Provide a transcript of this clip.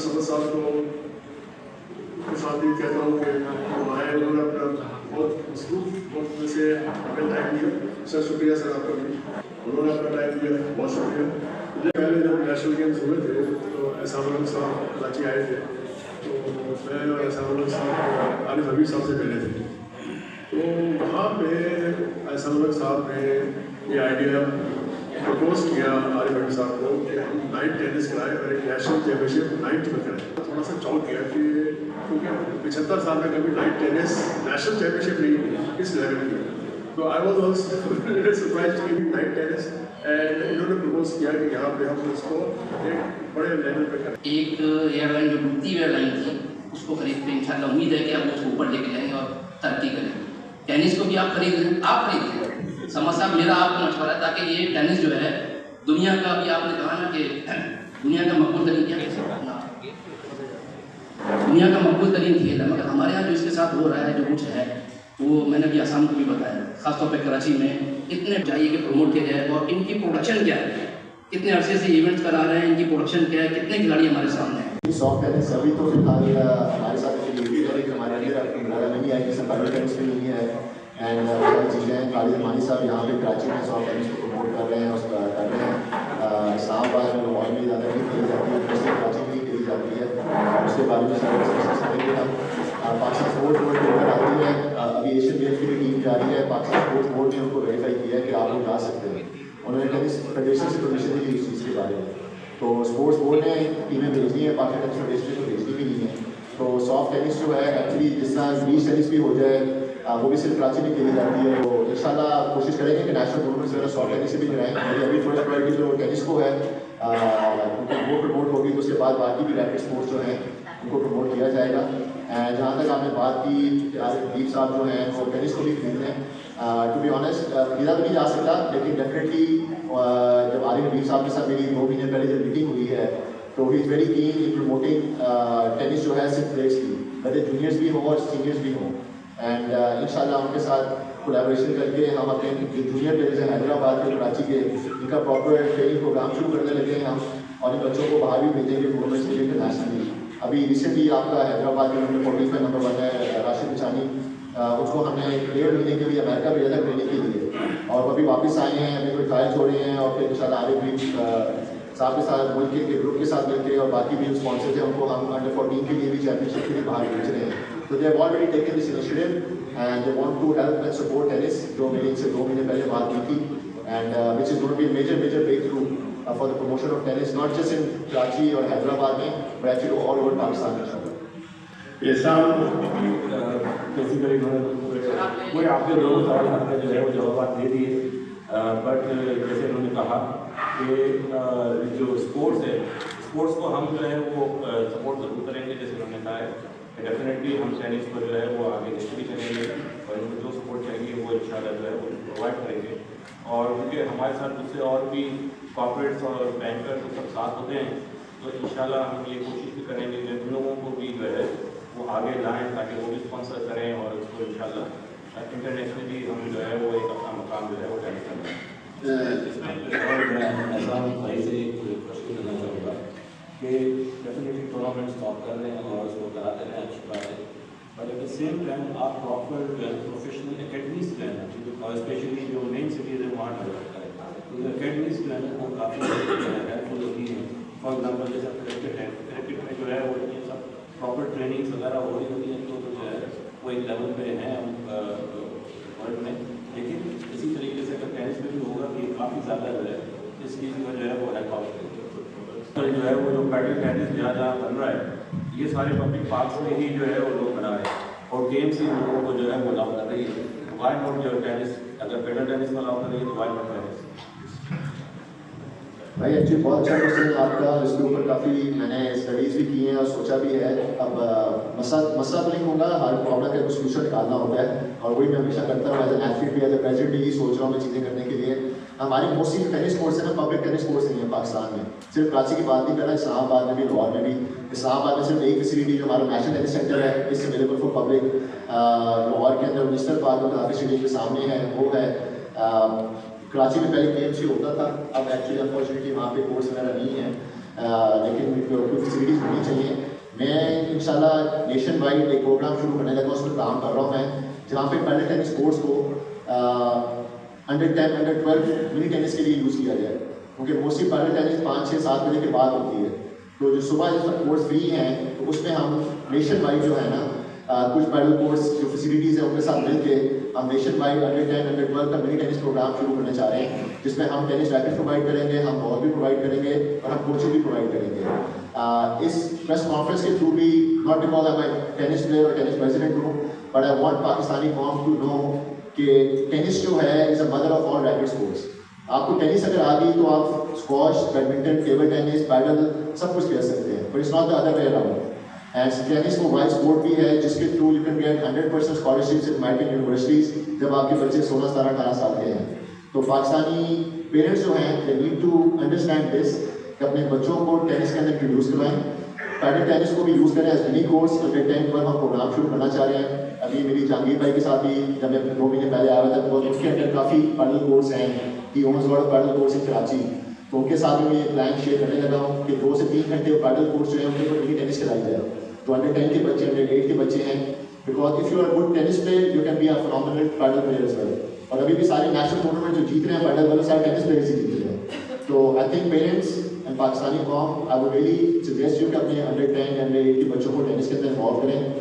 समद साहब को खुश आमदीद कहता हूँ कि आए, उन्होंने अपना बहुत मसरूफ वक्त में से हमें टाइम दिया। सर शुक्रिया सर आपका भी, उन्होंने अपना टाइम दिया, बहुत शुक्रिया। पहले जब नेशनल गेम्स हुए थे तो एहसान साहब कराची आए थे, तो मैं और एहसान साहब आरिफ हबीब साहब से मिले थे। तो वहाँ पे एहसान साहब ने ये आइडिया प्रपोज किया आरिफ हबीब साहब को कि हम नाइट टेनिस कराएं और एक नेशनल चैम्पियनशिप नाइट में करें। थोड़ा सा चौंक गया कि क्योंकि 75 साल में कभी नाइट टेनिस नेशनल चैम्पियनशिप नहीं हुई इस लेवल की। तो आई वॉज ऑल्सो सरप्राइज कि नाइट टेनिस, एंड इन्होंने प्रपोज किया कि यहाँ पे हम इसको एक बड़े लेवल पे करें। एक एयरलाइन जो डूबती एयरलाइन थी उसको खरीद पे इंशाल्लाह उम्मीद है कि आप उसको ऊपर लेके जाएंगे और तरक्की करेंगे। टेनिस को भी आप खरीद लें, आप खरीद लें। समझ साहब मेरा आपको मशवरा है ताकि ये टेनिस जो है दुनिया का, अभी आपने कहा ना कि दुनिया का मकबूल तरीन क्या दुनिया का मकबूल तरीन खेल है, मगर हमारे यहाँ जो इसके साथ हो रहा है जो कुछ है वो मैंने भी आसाम को भी बताया, ख़ासतौर पर कराची में इतने चाहिए कि प्रमोट किया जाए। और इनकी प्रोडक्शन क्या है, कितने अरसे से इवेंट्स करा रहे हैं, इनकी प्रोडक्शन क्या है, कितने खिलाड़ी हमारे सामने हैं। सॉफ्ट टेनिस अभी तो फिलहाल हमारे साथ हमारे अंदर नहीं आई, जैसे बड़ी टेनिस में नहीं है, एंड सारी चीज़ें खालिद मानी साहब यहाँ पे कराची में सॉफ्ट टेनिस को प्रमोट कर रहे हैं, कर रहे हैं। इस्लामाबाद में और भी ज़्यादा नहीं खेली जाती है, जैसे कराची में ही खेली जाती है, और उसके बारे में सारे समझेंगे हम। पाकिस्तान स्पोर्ट्स बोर्ड के ऊपर आती है, अभी एशियन गेम्स की भी टीम जा रही है, पाकिस्तान स्पोर्ट्स बोर्ड ने उनको वेरीफाई किया है कि आप लोग जा सकते हैं। उन्होंने टेनिस फेडरेशन से परमिशन दी इस चीज़ के बारे में, तो स्पोर्ट्स बोर्ड ने टीमें भेजनी है, पाकिस्तान टेनिस फेडरेशन को भेजनी भी नहीं है। तो सॉफ्ट टेनिस जो है एक्चुअली जिस तरह बीच टेनिस भी हो जाए, वो भी सिर्फ कराची में खेली जाती है। तो इंशाल्लाह कोशिश करेंगे कि नेशनल टूर्नामेंट्स वगैरह सॉफ्ट टेनिस से भी कराएं। अभी फर्स्ट प्रायोरिटी जो टेनिस को है वो प्रमोट होगी, तो उसके बाद बाकी भी रैकेट स्पोर्ट्स जो हैं उनको प्रमोट किया जाएगा। जहाँ तक आपने बात की दीप साहब जो हैं वो टेनिस को भी खरीद लें, टू बी ऑनेस्ट खरीदा तो नहीं जा सकता, लेकिन डेफिनेटली जब आरिफ हबीब साहब के साथ मेरी 2 महीने पहले जब मीटिंग हुई है तो he is very keen in promoting tennis जो है सिर्फ प्लेयर्स की, बल्कि जूनियर्स भी हों और सीनियर्स भी हों। एंड इंशाल्लाह उनके साथ कोलैबोरेशन करके हम अपने जूनियर प्लेयर्स हैं हैदराबाद के, कराची के, इनका प्रॉपर ट्रेनिंग प्रोग्राम शुरू करने लगे हैं हम, और इन बच्चों को बाहर भी भेजेंगे टूर्नामेंट्स के लिए इंटरनेशनली। अभी रिसेंटली आपका हैदराबाद में नंबर 14 का नंबर 1 है राशिद बिचानी, उसको हमने 1.5 महीने के लिए अमेरिका भेजा था ट्रेनिंग के लिए, और वो अभी वापस आए हैं, अभी कोई ट्रायल्स हो रहे हैं, और फिर इंशाल्लाह आरिफ भी साहब के साथ मुल्क के ग्रुप के साथ मिलकर और बाकी भी स्पॉन्सर्स हैं उनको हम अंडर 14 के लिए भी चैंपियनशिप के लिए बाहर भेज रहे हैं। तो they have already taken this initiative and they want to help and support tennis, जो मेरी इनसे 2 महीने पहले बात हुई थी, and which is going to be major breakthrough for the promotion of tennis, not just in Karachi और हैदराबाद में but actually all over Pakistan में। ये साहब बेसिकली कोई आपके लोग सवाल आपने जो है वो जवाब दे दिए, बट जैसे उन्होंने कहा कि जो स्पोर्ट्स है, स्पोर्ट्स को हम जो है वो सपोर्ट ज़रूर करेंगे, जैसे उन्होंने कहा है डेफिनेटली हम टेनिस को जो है वो आगे लेके भी चलेंगे और इनको जो सपोर्ट चाहिए वो इंशाल्लाह जो है वो प्रोवाइड करेंगे। और क्योंकि हमारे साथ दूसरे और भी कॉर्पोरेट्स और बैंकर तो सब साथ होते हैं, तो इंशाल्लाह हम ये कोशिश भी करेंगे कि उन लोगों को भी जो है वो आगे लाएँ ताकि वो भी स्पॉन्सर करें और उसको इंशाल्लाह इंटरनेशनली हम जो है वो एक अपना मकाम जो है वो तय करें। और मैं ऐसा भाई से एक प्रश्न करना चाहूँगा कि डेफिनेटली टूर्नामेंट स्टॉप कर रहे हैं और उसको कराते रहे, अच्छी बात है, but at the same time आप प्रॉपर प्रोफेशनल एकेडमीज प्लान है, और स्पेशली जो मेन सिटीज है वहाँ डेवलप करें, तो एकेडमीज प्लान वो काफ़ी हेल्पफुल होती हैं। फॉर एग्जाम्पल जैसे क्रिकेट है, क्रिकेट में जो है वो ये सब प्रॉपर ट्रेनिंग्स वगैरह हो रही होती है, तो जो है वो एक लेवल पे हैं वर्ल्ड में, लेकिन इसी तरीके से अगर टेनिस में भी होगा कि काफ़ी ज़्यादा जो है इस चीज़ में जो है वो हेल्प आउट करेगी। जो है वो जो पैडल टेनिस जहाँ बन रहा है, ये सारे पब्लिक पार्क्स में ही जो है वो लोग बना रहे हैं और गेम्स ही लोगों को जो है वो अलाउ कर रही है। वाई नॉट जो टेनिस, अगर पैडल टेनिस में अलाउ कर रही है तो वाई नॉट टेनिस। भाई एक्चुअली बहुत अच्छा क्वेश्चन है आपका, इसके ऊपर काफ़ी मैंने स्टडीज़ भी की हैं और सोचा भी है। अब मसला तो नहीं होगा, हर प्रॉब्लम का कुछ सोल्यूशन निकालना होता है, और वही मैं हमेशा करता हूँ एज एन एथलीट भी, एज ए प्रेसिडेंट भी सोच रहा हूँ मैं चीज़ें करने के लिए। हमारी मोस्टली टेनिस कोर्स है ना, पब्लिक टेनिस कोर्स नहीं है पाकिस्तान में, सिर्फ कराची की बात नहीं कर रहा, इस्लामाबाद में भी, लाहौर में भी। इस्लामाबाद में सिर्फ एक फैसिलिटी जो हमारा नेशनल टेनिस सेंटर है इस अवेलेबल फॉर पब्लिक, लाहौर के अंदर मिनिस्टर पार्क में काफ़ी स्टेडियम के सामने है वो है। कराची में पहले गेम्स ही होता था, अब एक्चुअली अनफॉर्चुनेटली वहाँ पे कोर्स वगैरह नहीं है। لیکن کوئی فیسلٹیز ہونی چاہیے. میں انشاءاللہ نیشن وائڈ ایک پروگرام شروع کرنے لگا, اس پر کام کر رہا ہوں میں, جہاں پہ پیڈل ٹینس کورٹس کو انڈر 10 انڈر 12 منی ٹینس کے لیے یوز کیا جائے, کیونکہ موسٹلی پیڈل ٹینس 5 6 7 بجے کے بعد ہوتی ہے. تو جو صبح جس وقت کورس فری ہیں تو اس میں ہم نیشن وائڈ جو ہے نا کچھ پیڈل کورس جو فیسلٹیز ہیں ان کے ساتھ مل کے ہم نیشن وائڈ انڈر 10 انڈر 12 کا منی ٹینس پروگرام شروع کرنا چاہ رہے ہیں, جس میں ہم ٹینس ریکٹ پرووائڈ کریں گے, ہم بال بھی پرووائڈ کریں گے اور ہم کوچنگ بھی پرووائڈ کریں گے. اس پریس کانفرنس کے تھرو بھی, not because I am tennis player اور ٹینس پریزیڈنٹ ہوں, بٹ آئی وانٹ پاکستانی قوم ٹو نو کہ ٹینس جو ہے is a mother of all racket sports. آپ کو ٹینس اگر آ گئی تو آپ squash, badminton, table tennis, padel سب کچھ کھیل سکتے ہیں, but it's not the other way around. And tennis وہ وائڈ اسپورٹ بھی ہے جس کے through you can get 100% scholarships in میرٹن یونیورسٹیز جب آپ کے بچے 16 17 18 سال کے ہیں. تو پاکستانی پیرنٹس جو ہیں they need to understand this کہ اپنے بچوں کو ٹینس کے اندر انٹروڈیوس کروائیں. پیڈل ٹینس کو بھی یوز کریں ایز منی کورس. انڈر 10 پر ہم پروگرام شروع کرنا چاہ رہے ہیں. ابھی میری جہانگیر بھائی کے ساتھ بھی جب میں 2 مہینے پہلے آیا تھا تو اس کے اندر کافی پیڈل کورس ہیں, he owns lot of padel courts in Karachi. تو ان کے ساتھ بھی میں پلان شیئر کرنے لگا ہوں کہ 2 سے 3 گھنٹے پیڈل کورس جو ہے ان کے اوپر منی ٹینس کھلائی جائے. تو انڈر 10 کے بچے, انڈر 8 کے بچے ہیں, because if you are good tennis player you can be a phenomenal padel player as well. اور ابھی بھی سارے نیشنل ٹورنامنٹ جو جیت رہے ہیں پیڈل والے سارے ٹینس پلیئرس ہی جیت رہے ہیں. تو I think parents and Pakistani قوم I would really suggest you کہ اپنے انڈر 10 انڈر 8 کے بچوں کو ٹینس کے اندر انوالو کریں.